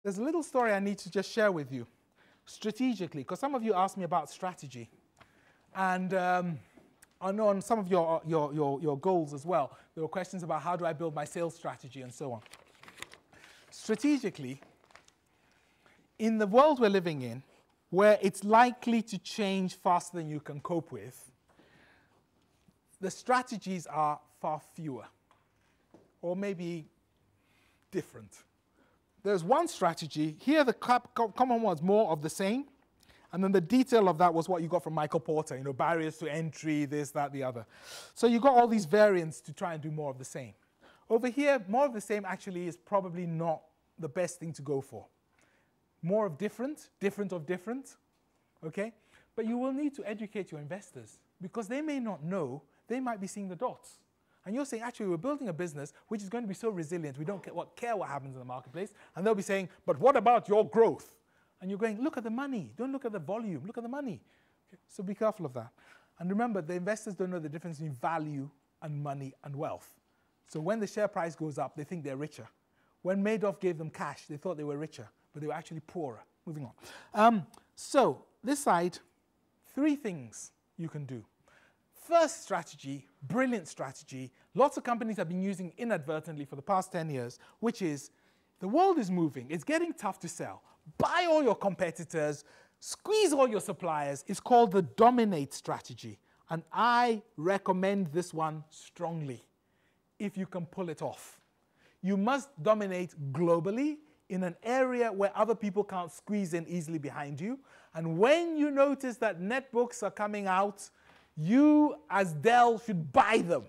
There's a little story I need to just share with you, strategically, because some of you asked me about strategy. And I know on some of your goals as well, there were questions about how do I build my sales strategy and so on. Strategically, in the world we're living in, where it's likely to change faster than you can cope with, the strategies are far fewer, or maybe different. There's one strategy. Here the common one was more of the same. And then the detail of that was what you got from Michael Porter, barriers to entry, this, that, the other. So you got all these variants to try and do more of the same. Over here, more of the same actually is probably not the best thing to go for. More of different, different of different, okay? But you will need to educate your investors because they may not know, they might be seeing the dots. And you're saying, actually, we're building a business which is going to be so resilient, we don't care what happens in the marketplace. And they'll be saying, but what about your growth? And you're going, look at the money. Don't look at the volume. Look at the money. Okay, so be careful of that. And remember, the investors don't know the difference between value and money and wealth. So when the share price goes up, they think they're richer. When Madoff gave them cash, they thought they were richer, but they were actually poorer. Moving on. So this side, 3 things you can do. First strategy, brilliant strategy, lots of companies have been using inadvertently for the past 10 years, which is the world is moving. It's getting tough to sell. Buy all your competitors, squeeze all your suppliers. It's called the dominate strategy. And I recommend this one strongly if you can pull it off. You must dominate globally in an area where other people can't squeeze in easily behind you. And when you notice that netbooks are coming out, you, as Dell, should buy them.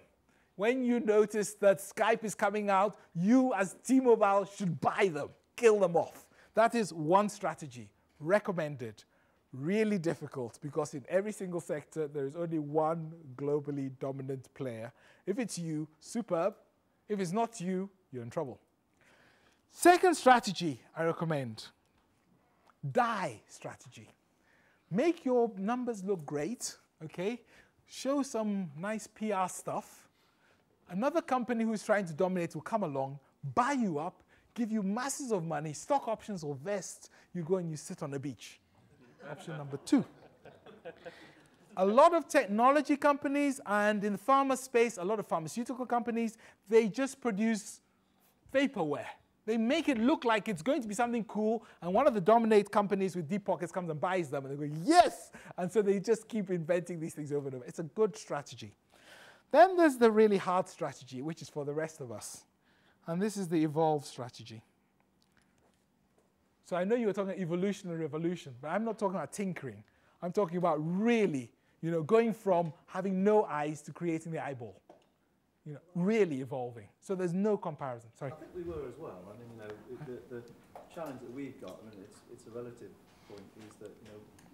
When you notice that Skype is coming out, you, as T-Mobile, should buy them. Kill them off. That is one strategy. Recommended. Really difficult, because in every single sector, there is only one globally dominant player. If it's you, superb. If it's not you, you're in trouble. Second strategy I recommend. Die strategy. Make your numbers look great. Okay, show some nice PR stuff. Another company who's trying to dominate will come along, buy you up, give you masses of money, stock options or vests. You go and you sit on a beach. Option number 2. A lot of technology companies and in the pharma space, a lot of pharmaceutical companies, they just produce vaporware. They make it look like it's going to be something cool, and one of the dominate companies with deep pockets comes and buys them, and they go, yes! And so they just keep inventing these things over and over. It's a good strategy. Then there's the really hard strategy, which is for the rest of us. And this is the evolve strategy. So I know you were talking about evolution and revolution, but I'm not talking about tinkering. I'm talking about really, going from having no eyes to creating the eyeball. Really evolving. So there's no comparison. Sorry. I think we were as well. I mean, the challenge that we've got, it's a relative point, is that,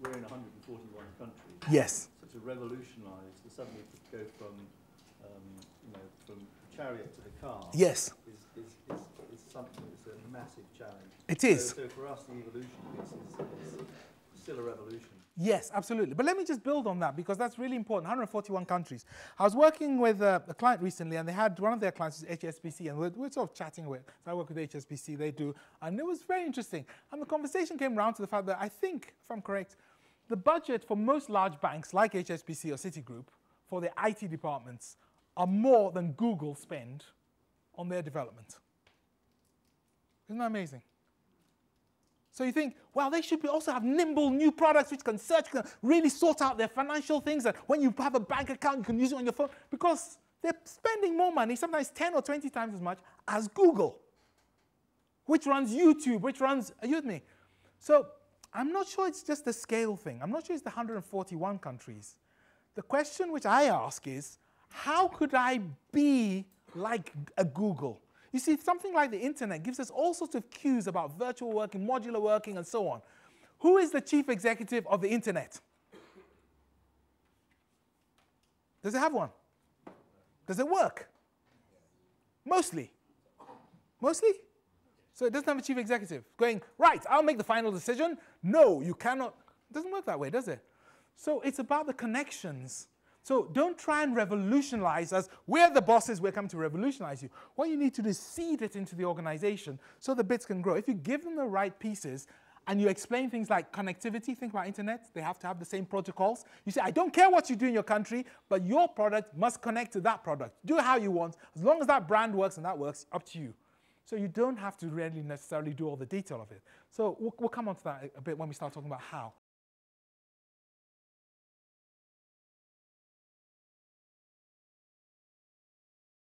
we're in 141 countries. Yes. So to revolutionise, to suddenly go from, from chariot to the car. Yes. Is something that's a massive challenge. It is. So for us, the evolution piece is still a revolution. Yes, absolutely. But let me just build on that, because that's really important. 141 countries. I was working with a client recently, and they had one of their clients is HSBC, and we're sort of chatting with. So I work with HSBC, they do, and it was very interesting. And the conversation came around to the fact that I think, if I'm correct, the budget for most large banks like HSBC or Citigroup for their IT departments are more than Google spend on their development. Isn't that amazing? So you think, well, they should also have nimble new products which can search, can really sort out their financial things. And when you have a bank account, you can use it on your phone. Because they're spending more money, sometimes 10 or 20 times as much, as Google, which runs YouTube, which runs, are you with me? So I'm not sure it's just the scale thing. I'm not sure it's the 141 countries. The question which I ask is, how could I be like a Google? You see, something like the internet gives us all sorts of cues about virtual working, modular working, and so on. Who is the chief executive of the internet? Does it have one? Does it work? Mostly. Mostly? So it doesn't have a chief executive going, right, I'll make the final decision. No, you cannot. It doesn't work that way, does it? So it's about the connections. So don't try and revolutionize us. We're the bosses, we're coming to revolutionize you. What you need to do is seed it into the organization so the bits can grow. If you give them the right pieces and you explain things like connectivity, think about internet, they have to have the same protocols. You say, I don't care what you do in your country, but your product must connect to that product. Do it how you want. As long as that brand works and that works, up to you. So you don't have to really necessarily do all the detail of it. So we'll come on to that a bit when we start talking about how.